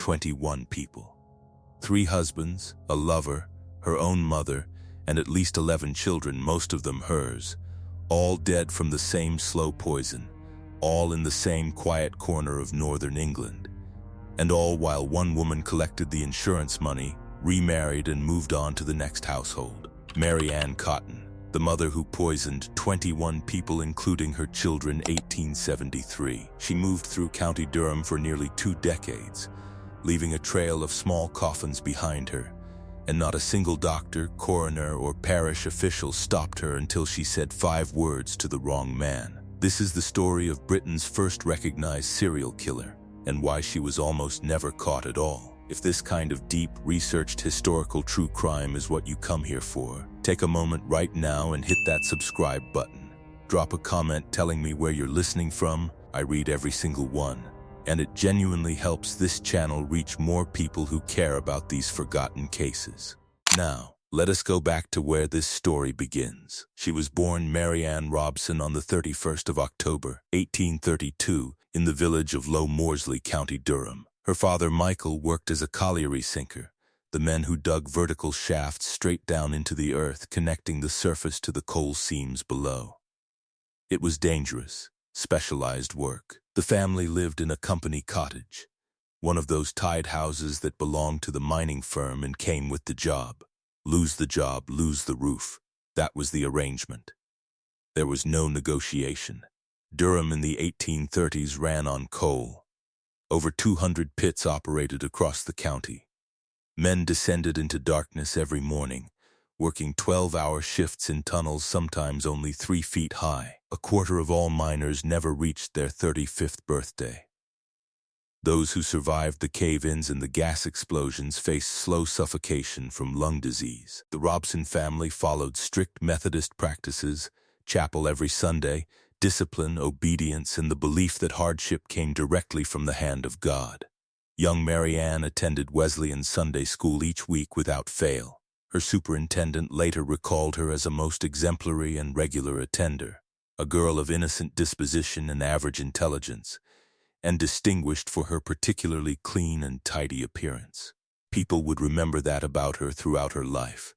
21 people. 3 husbands, a lover, her own mother, and at least 11 children, most of them hers, all dead from the same slow poison, all in the same quiet corner of northern England. And all while one woman collected the insurance money, remarried, and moved on to the next household. Mary Ann Cotton, the mother who poisoned 21 people, including her children, 1873. She moved through County Durham for nearly 2 decades, leaving a trail of small coffins behind her, and not a single doctor, coroner, or parish official stopped her until she said 5 words to the wrong man. This is the story of Britain's first recognized serial killer, and why she was almost never caught at all. If this kind of deep, researched historical true crime is what you come here for, take a moment right now and hit that subscribe button. Drop a comment telling me where you're listening from. I read every single one, and it genuinely helps this channel reach more people who care about these forgotten cases. Now, let us go back to where this story begins. She was born Mary Ann Robson on the 31st of October, 1832, in the village of Low Moorsley, County Durham. Her father, Michael, worked as a colliery sinker, the men who dug vertical shafts straight down into the earth, connecting the surface to the coal seams below. It was dangerous, specialized work. The family lived in a company cottage, one of those tied houses that belonged to the mining firm and came with the job. Lose the job, lose the roof. That was the arrangement. There was no negotiation. Durham in the 1830s ran on coal. Over 200 pits operated across the county. Men descended into darkness every morning, working 12-hour shifts in tunnels sometimes only 3 feet high. A quarter of all miners never reached their 35th birthday. Those who survived the cave-ins and the gas explosions faced slow suffocation from lung disease. The Robson family followed strict Methodist practices, chapel every Sunday, discipline, obedience, and the belief that hardship came directly from the hand of God. Young Mary Ann attended Wesleyan Sunday school each week without fail. Her superintendent later recalled her as a most exemplary and regular attender, a girl of innocent disposition and average intelligence, and distinguished for her particularly clean and tidy appearance. People would remember that about her throughout her life.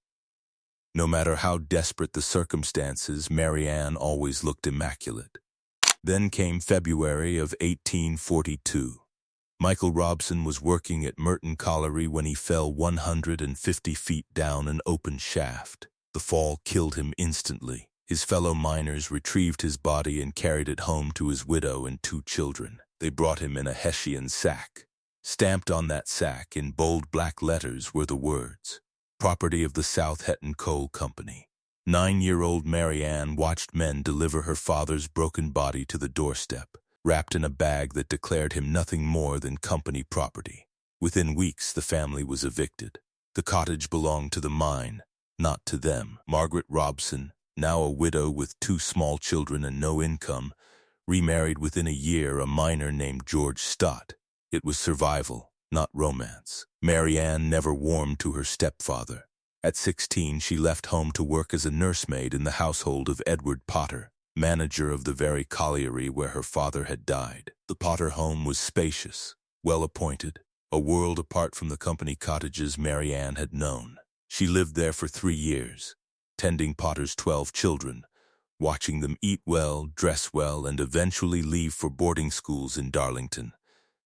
No matter how desperate the circumstances, Mary Ann always looked immaculate. Then came February of 1842. Michael Robson was working at Merton Colliery when he fell 150 feet down an open shaft. The fall killed him instantly. His fellow miners retrieved his body and carried it home to his widow and 2 children. They brought him in a Hessian sack. Stamped on that sack in bold black letters were the words, "Property of the South Hetton Coal Company." 9-year-old Mary Ann watched men deliver her father's broken body to the doorstep, wrapped in a bag that declared him nothing more than company property. Within weeks, the family was evicted. The cottage belonged to the mine, not to them. Margaret Robson, now a widow with 2 small children and no income, remarried within a year a miner named George Stott. It was survival, not romance. Mary Ann never warmed to her stepfather. At 16, she left home to work as a nursemaid in the household of Edward Potter, manager of the very colliery where her father had died. The Potter home was spacious, well-appointed, a world apart from the company cottages Mary Ann had known. She lived there for 3 years, tending Potter's 12 children, watching them eat well, dress well, and eventually leave for boarding schools in Darlington,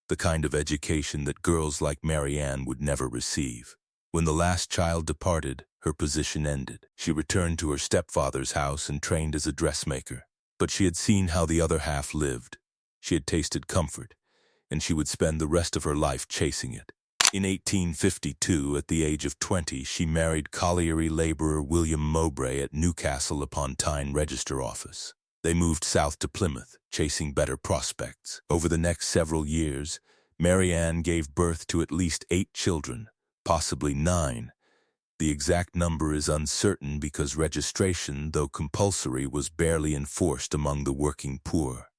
the kind of education that girls like Mary Ann would never receive. When the last child departed, her position ended. She returned to her stepfather's house and trained as a dressmaker. But she had seen how the other half lived. She had tasted comfort, and she would spend the rest of her life chasing it. In 1852, at the age of 20, she married colliery laborer William Mowbray at Newcastle upon Tyne Register Office. They moved south to Plymouth, chasing better prospects. Over the next several years, Mary Ann gave birth to at least 8 children, possibly 9. The exact number is uncertain because registration, though compulsory, was barely enforced among the working poor.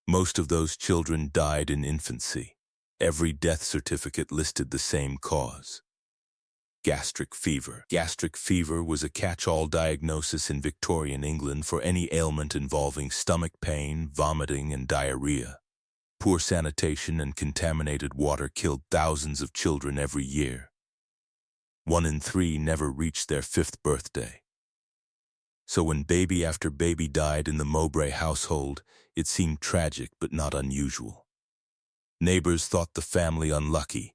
Most of those children died in infancy. Every death certificate listed the same cause: gastric fever. Gastric fever was a catch-all diagnosis in Victorian England for any ailment involving stomach pain, vomiting, and diarrhea. Poor sanitation and contaminated water killed thousands of children every year. 1 in 3 never reached their 5th birthday. So when baby after baby died in the Mowbray household, it seemed tragic but not unusual. Neighbors thought the family unlucky.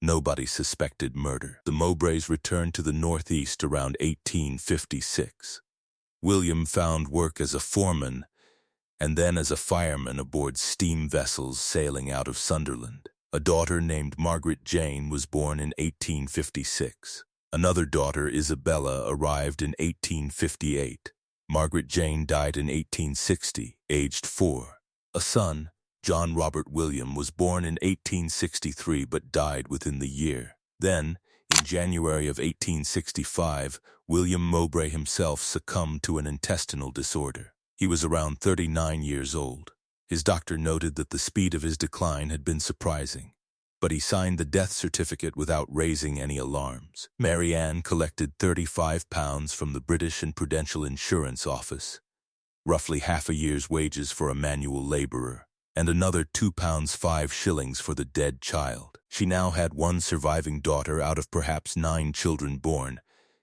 Nobody suspected murder. The Mowbrays returned to the Northeast around 1856. William found work as a foreman and then as a fireman aboard steam vessels sailing out of Sunderland. A daughter named Margaret Jane was born in 1856. Another daughter, Isabella, arrived in 1858. Margaret Jane died in 1860, aged 4. A son, John Robert William, was born in 1863 but died within the year. Then, in January of 1865, William Mowbray himself succumbed to an intestinal disorder. He was around 39 years old. His doctor noted that the speed of his decline had been surprising, but he signed the death certificate without raising any alarms. Mary Ann collected £35 from the British and Prudential Insurance Office, roughly half a year's wages for a manual laborer, and another £2 5 for the dead child. She now had one surviving daughter out of perhaps 9 children born,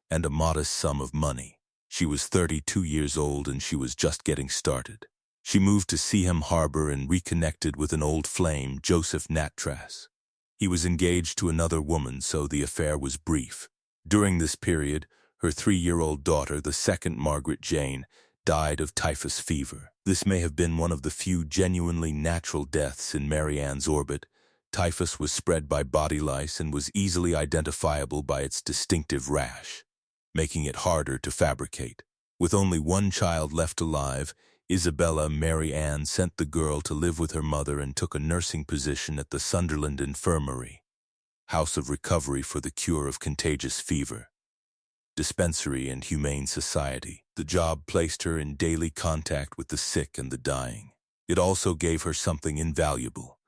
and a modest sum of money. She was 32 years old and she was just getting started. She moved to Seaham Harbor and reconnected with an old flame, Joseph Nattrass. He was engaged to another woman, so the affair was brief. During this period, her 3-year-old daughter, the second Margaret Jane, died of typhus fever. This may have been one of the few genuinely natural deaths in Mary Ann's orbit. Typhus was spread by body lice and was easily identifiable by its distinctive rash, making it harder to fabricate. With only one child left alive, Isabella Mary Ann sent the girl to live with her mother and took a nursing position at the Sunderland Infirmary, House of Recovery for the Cure of Contagious Fever, Dispensary and Humane Society. The job placed her in daily contact with the sick and the dying. It also gave her something invaluable: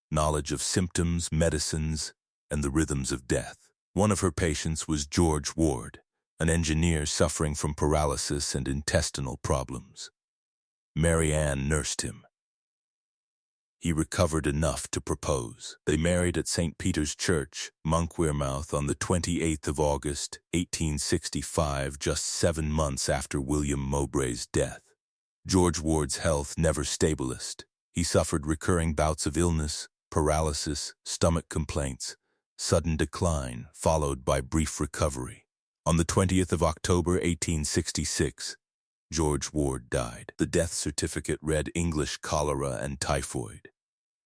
knowledge of symptoms, medicines, and the rhythms of death. One of her patients was George Ward, an engineer suffering from paralysis and intestinal problems. Mary Ann nursed him. He recovered enough to propose. They married at St. Peter's Church, Monkwearmouth, on the 28th of August, 1865, just 7 months after William Mowbray's death. George Ward's health never stabilized. He suffered recurring bouts of illness, paralysis, stomach complaints, sudden decline, followed by brief recovery. On the 20th of October, 1866, George Ward died. The death certificate read English cholera and typhoid.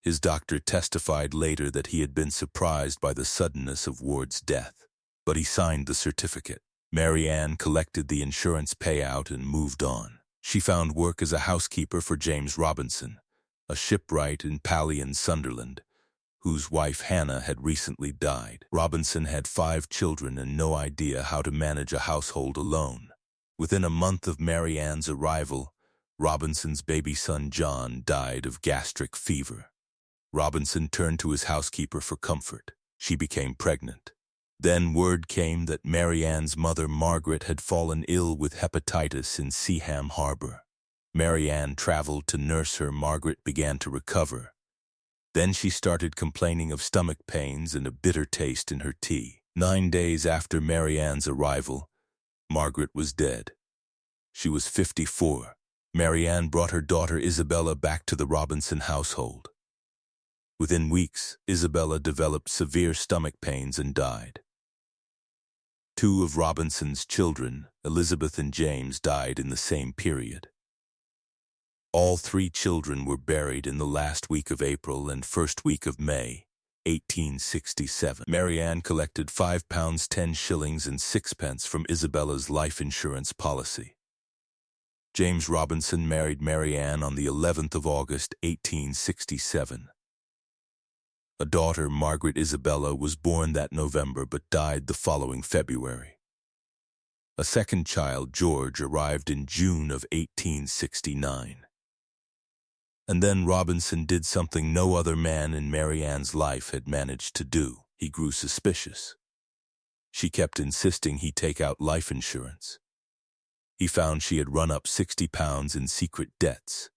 His doctor testified later that he had been surprised by the suddenness of Ward's death, but he signed the certificate. Mary Ann collected the insurance payout and moved on. She found work as a housekeeper for James Robinson, a shipwright in Pally, Sunderland, whose wife Hannah had recently died. Robinson had 5 children and no idea how to manage a household alone. Within a month of Mary Ann's arrival, Robinson's baby son John died of gastric fever. Robinson turned to his housekeeper for comfort. She became pregnant. Then word came that Mary Ann's mother Margaret had fallen ill with hepatitis in Seaham Harbor. Mary Ann traveled to nurse her. Margaret began to recover. Then she started complaining of stomach pains and a bitter taste in her tea. 9 days after Mary Ann's arrival, Margaret was dead. She was 54. Mary Ann brought her daughter Isabella back to the Robinson household. Within weeks, Isabella developed severe stomach pains and died. 2 of Robinson's children, Elizabeth and James, died in the same period. All 3 children were buried in the last week of April and first week of May, 1867. Mary Ann collected £5 10 and 6 from Isabella's life insurance policy. James Robinson married Mary Ann on the 11th of August, 1867. A daughter, Margaret Isabella, was born that November but died the following February. A second child, George, arrived in June of 1869. And then Robinson did something no other man in Mary Ann's life had managed to do. He grew suspicious. She kept insisting he take out life insurance. He found she had run up £60 in secret debts.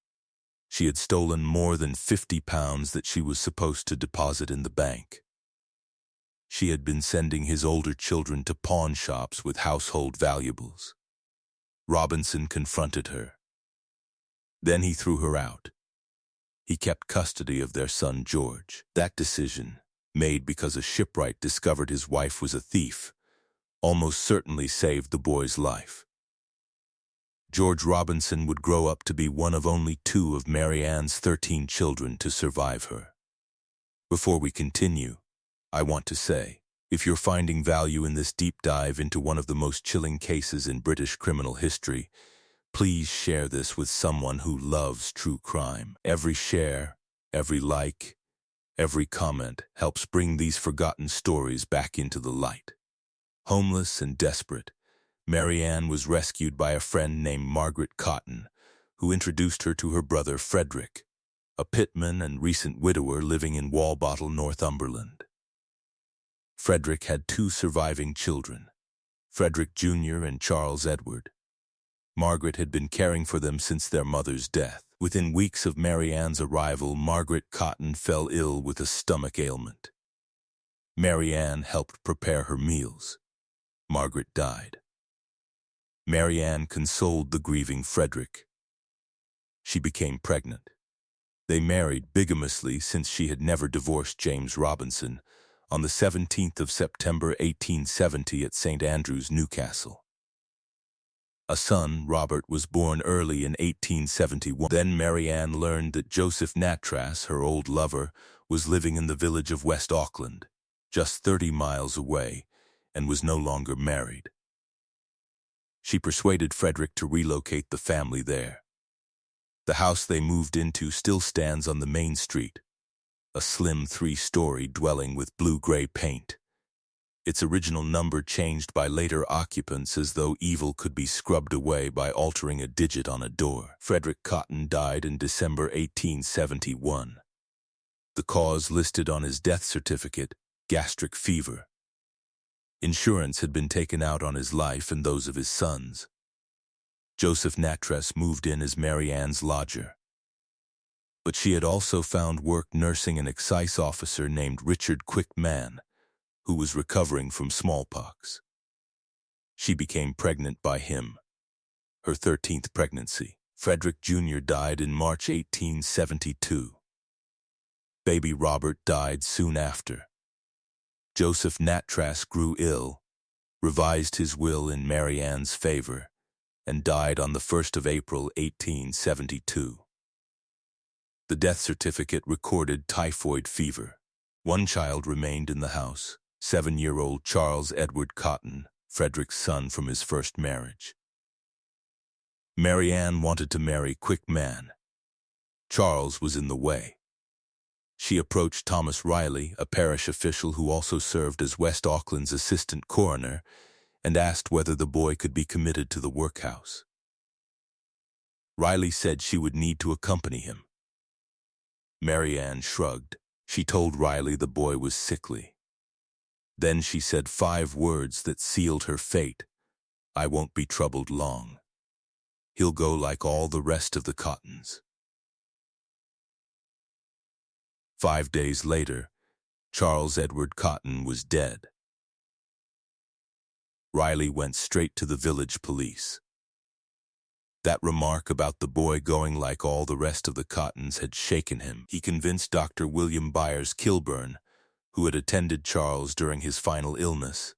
She had stolen more than £50 that she was supposed to deposit in the bank. She had been sending his older children to pawn shops with household valuables. Robinson confronted her. Then he threw her out. He kept custody of their son George. That decision, made because a shipwright discovered his wife was a thief, almost certainly saved the boy's life. George Robinson would grow up to be one of only 2 of Mary Ann's 13 children to survive her. Before we continue, I want to say, if you're finding value in this deep dive into one of the most chilling cases in British criminal history, please share this with someone who loves true crime. Every share, every like, every comment helps bring these forgotten stories back into the light. Homeless and desperate, Mary Ann was rescued by a friend named Margaret Cotton, who introduced her to her brother Frederick, a pitman and recent widower living in Walbottle, Northumberland. Frederick had 2 surviving children, Frederick Jr. and Charles Edward. Margaret had been caring for them since their mother's death. Within weeks of Mary Ann's arrival, Margaret Cotton fell ill with a stomach ailment. Mary Ann helped prepare her meals. Margaret died. Mary Ann consoled the grieving Frederick. She became pregnant. They married bigamously since she had never divorced James Robinson on the 17th of September 1870 at St. Andrews, Newcastle. A son, Robert, was born early in 1871. Then Mary Ann learned that Joseph Nattrass, her old lover, was living in the village of West Auckland, just 30 miles away, and was no longer married. She persuaded Frederick to relocate the family there. The house they moved into still stands on the main street, a slim 3-story dwelling with blue-gray paint. Its original number changed by later occupants as though evil could be scrubbed away by altering a digit on a door. Frederick Cotton died in December 1871. The cause listed on his death certificate, gastric fever. Insurance had been taken out on his life and those of his sons. Joseph Nattrass moved in as Mary Ann's lodger. But she had also found work nursing an excise officer named Richard Quickman, who was recovering from smallpox. She became pregnant by him, her 13th pregnancy. Frederick Jr. died in March 1872. Baby Robert died soon after. Joseph Nattrass grew ill, revised his will in Mary Ann's favor, and died on the 1st of April 1872. The death certificate recorded typhoid fever. 1 child remained in the house, 7-year-old Charles Edward Cotton, Frederick's son from his first marriage. Mary Ann wanted to marry Quickman. Charles was in the way. She approached Thomas Riley, a parish official who also served as West Auckland's assistant coroner, and asked whether the boy could be committed to the workhouse. Riley said she would need to accompany him. Mary Ann shrugged. She told Riley the boy was sickly. Then she said 5 words that sealed her fate. "I won't be troubled long. He'll go like all the rest of the Cottons." 5 days later, Charles Edward Cotton was dead. Riley went straight to the village police. That remark about the boy going like all the rest of the Cottons had shaken him. He convinced Dr. William Byers Kilburn, who had attended Charles during his final illness,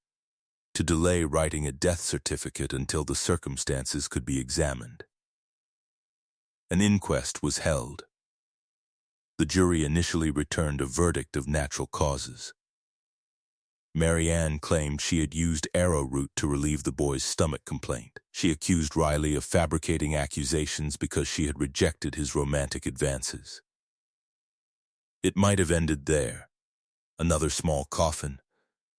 to delay writing a death certificate until the circumstances could be examined. An inquest was held. The jury initially returned a verdict of natural causes. Mary Ann claimed she had used arrowroot to relieve the boy's stomach complaint. She accused Riley of fabricating accusations because she had rejected his romantic advances. It might have ended there. Another small coffin,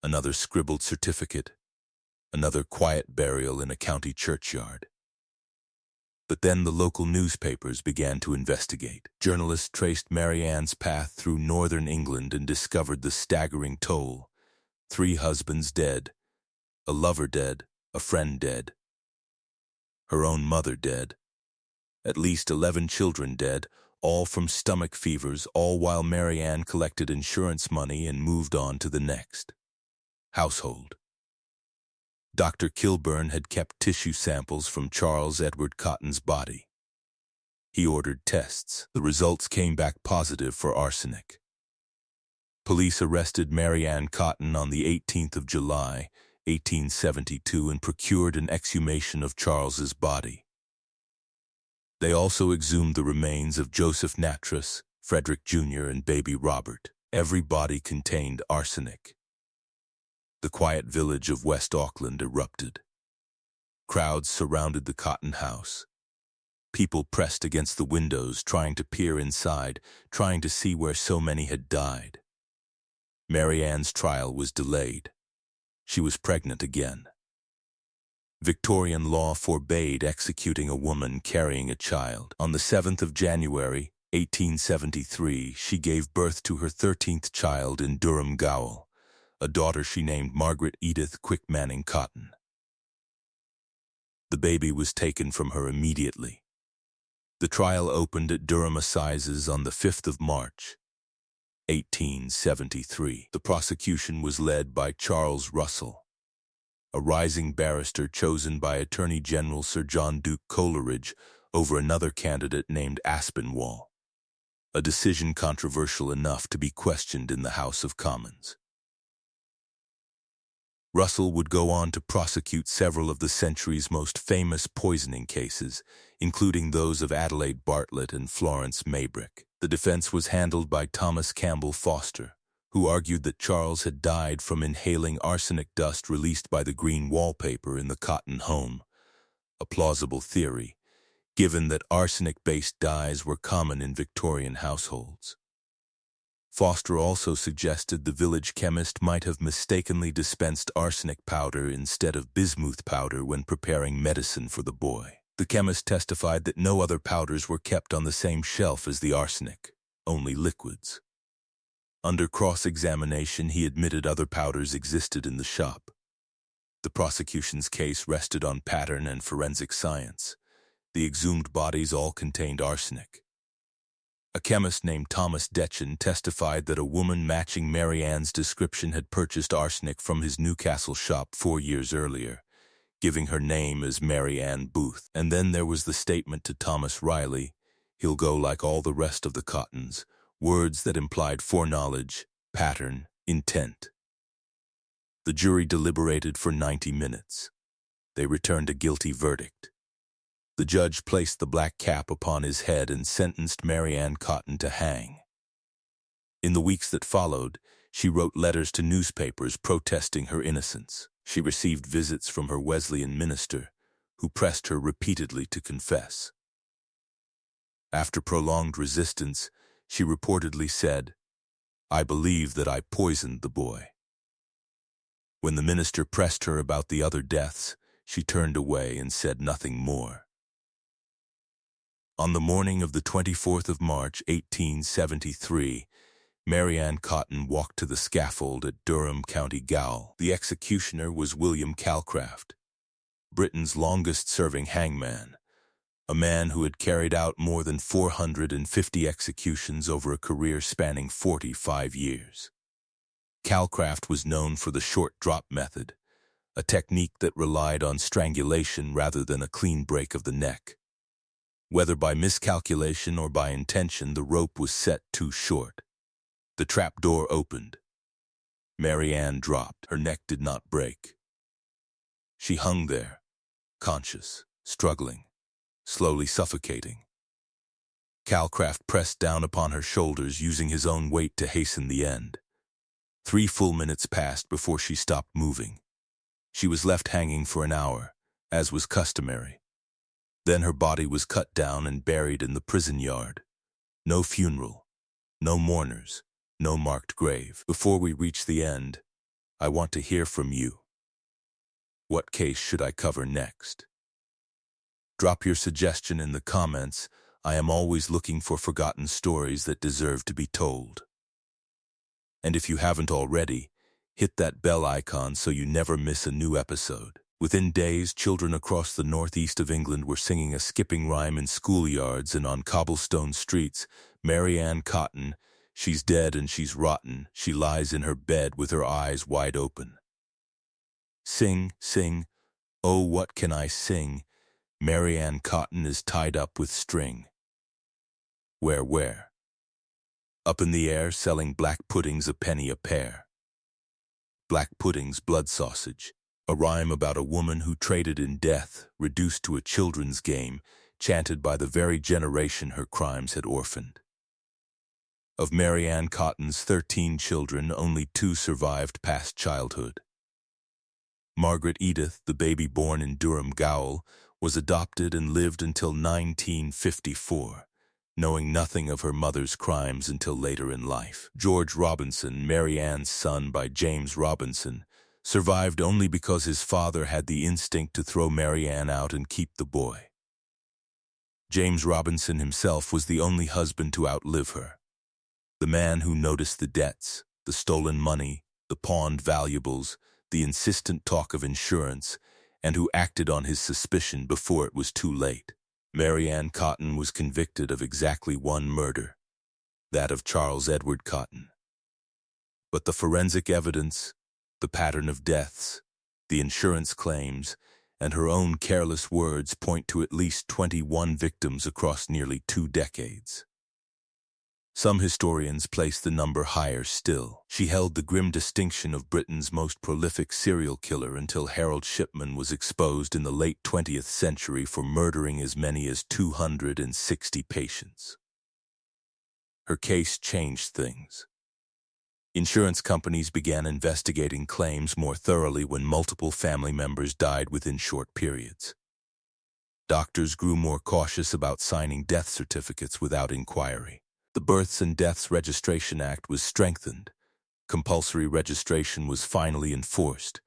another scribbled certificate, another quiet burial in a county churchyard. But then the local newspapers began to investigate. Journalists traced Mary Ann's path through northern England and discovered the staggering toll: 3 husbands dead, a lover dead, a friend dead, her own mother dead, at least 11 children dead, all from stomach fevers, all while Mary Ann collected insurance money and moved on to the next household. Dr. Kilburn had kept tissue samples from Charles Edward Cotton's body. He ordered tests. The results came back positive for arsenic. Police arrested Mary Ann Cotton on the 18th of July, 1872, and procured an exhumation of Charles's body. They also exhumed the remains of Joseph Nattrass, Frederick Jr., and baby Robert. Every body contained arsenic. The quiet village of West Auckland erupted. Crowds surrounded the Cotton house. People pressed against the windows, trying to peer inside, trying to see where so many had died. Mary Ann's trial was delayed. She was pregnant again. Victorian law forbade executing a woman carrying a child. On the 7th of January, 1873, she gave birth to her 13th child in Durham Gaol, a daughter she named Margaret Edith Quick Manning Cotton. The baby was taken from her immediately. The trial opened at Durham Assizes on the 5th of March, 1873. The prosecution was led by Charles Russell, a rising barrister chosen by Attorney General Sir John Duke Coleridge over another candidate named Aspinwall, a decision controversial enough to be questioned in the House of Commons. Russell would go on to prosecute several of the century's most famous poisoning cases, including those of Adelaide Bartlett and Florence Maybrick. The defense was handled by Thomas Campbell Foster, who argued that Charles had died from inhaling arsenic dust released by the green wallpaper in the Cotton home, a plausible theory, given that arsenic-based dyes were common in Victorian households. Foster also suggested the village chemist might have mistakenly dispensed arsenic powder instead of bismuth powder when preparing medicine for the boy. The chemist testified that no other powders were kept on the same shelf as the arsenic, only liquids. Under cross-examination, he admitted other powders existed in the shop. The prosecution's case rested on pattern and forensic science. The exhumed bodies all contained arsenic. A chemist named Thomas Detchen testified that a woman matching Mary Ann's description had purchased arsenic from his Newcastle shop 4 years earlier, giving her name as Mary Ann Booth. And then there was the statement to Thomas Riley, "He'll go like all the rest of the Cottons," words that implied foreknowledge, pattern, intent. The jury deliberated for 90 minutes. They returned a guilty verdict. The judge placed the black cap upon his head and sentenced Mary Ann Cotton to hang. In the weeks that followed, she wrote letters to newspapers protesting her innocence. She received visits from her Wesleyan minister, who pressed her repeatedly to confess. After prolonged resistance, she reportedly said, "I believe that I poisoned the boy." When the minister pressed her about the other deaths, she turned away and said nothing more. On the morning of the 24th of March, 1873, Mary Ann Cotton walked to the scaffold at Durham County Gaol. The executioner was William Calcraft, Britain's longest-serving hangman, a man who had carried out more than 450 executions over a career spanning 45 years. Calcraft was known for the short drop method, a technique that relied on strangulation rather than a clean break of the neck. Whether by miscalculation or by intention, the rope was set too short. The trap door opened. Mary Ann dropped. Her neck did not break. She hung there, conscious, struggling, slowly suffocating. Calcraft pressed down upon her shoulders, using his own weight to hasten the end. 3 full minutes passed before she stopped moving. She was left hanging for an hour, as was customary. Then her body was cut down and buried in the prison yard. No funeral, no mourners, no marked grave. Before we reach the end, I want to hear from you. What case should I cover next? Drop your suggestion in the comments. I am always looking for forgotten stories that deserve to be told. And if you haven't already, hit that bell icon so you never miss a new episode. Within days, children across the northeast of England were singing a skipping rhyme in schoolyards and on cobblestone streets. Mary Ann Cotton, she's dead and she's rotten. She lies in her bed with her eyes wide open. Sing, sing, oh, what can I sing? Mary Ann Cotton is tied up with string. Where? Up in the air, selling black puddings a penny a pair. Black puddings, blood sausage. A rhyme about a woman who traded in death, reduced to a children's game, chanted by the very generation her crimes had orphaned. Of Mary Ann Cotton's 13 children, only 2 survived past childhood. Margaret Edith, the baby born in Durham Gaol, was adopted and lived until 1954, knowing nothing of her mother's crimes until later in life. George Robinson, Mary Ann's son by James Robinson, survived only because his father had the instinct to throw Mary Ann out and keep the boy. James Robinson himself was the only husband to outlive her. The man who noticed the debts, the stolen money, the pawned valuables, the insistent talk of insurance, and who acted on his suspicion before it was too late. Mary Ann Cotton was convicted of exactly one murder, that of Charles Edward Cotton. But the forensic evidence, the pattern of deaths, the insurance claims, and her own careless words point to at least 21 victims across nearly 2 decades. Some historians place the number higher still. She held the grim distinction of Britain's most prolific serial killer until Harold Shipman was exposed in the late 20th century for murdering as many as 260 patients. Her case changed things. Insurance companies began investigating claims more thoroughly when multiple family members died within short periods. Doctors grew more cautious about signing death certificates without inquiry. The Births and Deaths Registration Act was strengthened. Compulsory registration was finally enforced,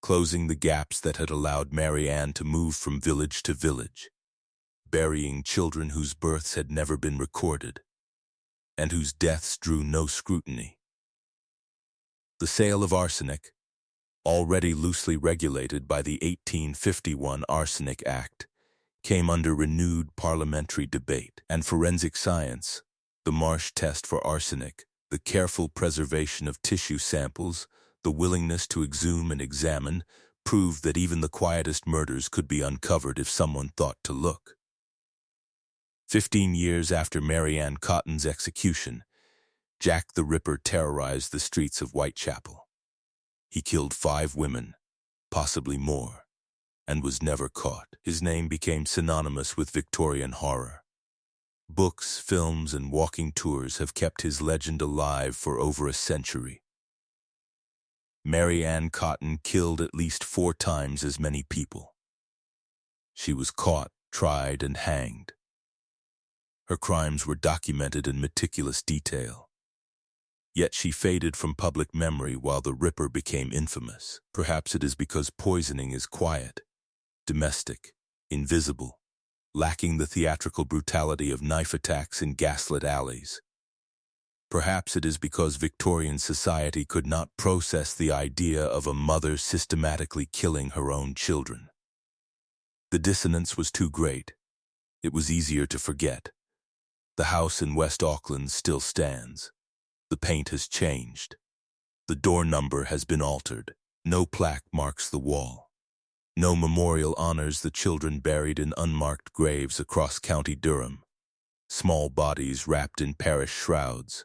closing the gaps that had allowed Mary Ann to move from village to village, burying children whose births had never been recorded, and whose deaths drew no scrutiny. The sale of arsenic, already loosely regulated by the 1851 Arsenic Act, came under renewed parliamentary debate, and forensic science, the Marsh test for arsenic, the careful preservation of tissue samples, the willingness to exhume and examine, proved that even the quietest murders could be uncovered if someone thought to look. 15 years after Mary Ann Cotton's execution, Jack the Ripper terrorized the streets of Whitechapel. He killed 5 women, possibly more, and was never caught. His name became synonymous with Victorian horror. Books, films, and walking tours have kept his legend alive for over a century. Mary Ann Cotton killed at least 4 times as many people. She was caught, tried, and hanged. Her crimes were documented in meticulous detail. Yet she faded from public memory while the Ripper became infamous. Perhaps it is because poisoning is quiet, domestic, invisible, lacking the theatrical brutality of knife attacks in gaslit alleys. Perhaps it is because Victorian society could not process the idea of a mother systematically killing her own children. The dissonance was too great. It was easier to forget. The house in West Auckland still stands. The paint has changed. The door number has been altered. No plaque marks the wall. No memorial honors the children buried in unmarked graves across County Durham. Small bodies wrapped in parish shrouds,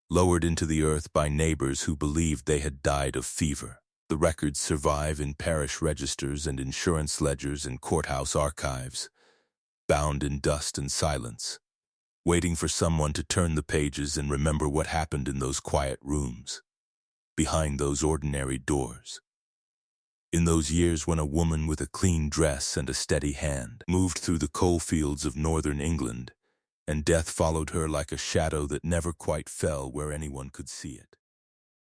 lowered into the earth by neighbors who believed they had died of fever. The records survive in parish registers and insurance ledgers and courthouse archives, bound in dust and silence, waiting for someone to turn the pages and remember what happened in those quiet rooms, behind those ordinary doors. In those years when a woman with a clean dress and a steady hand moved through the coalfields of northern England, and death followed her like a shadow that never quite fell where anyone could see it.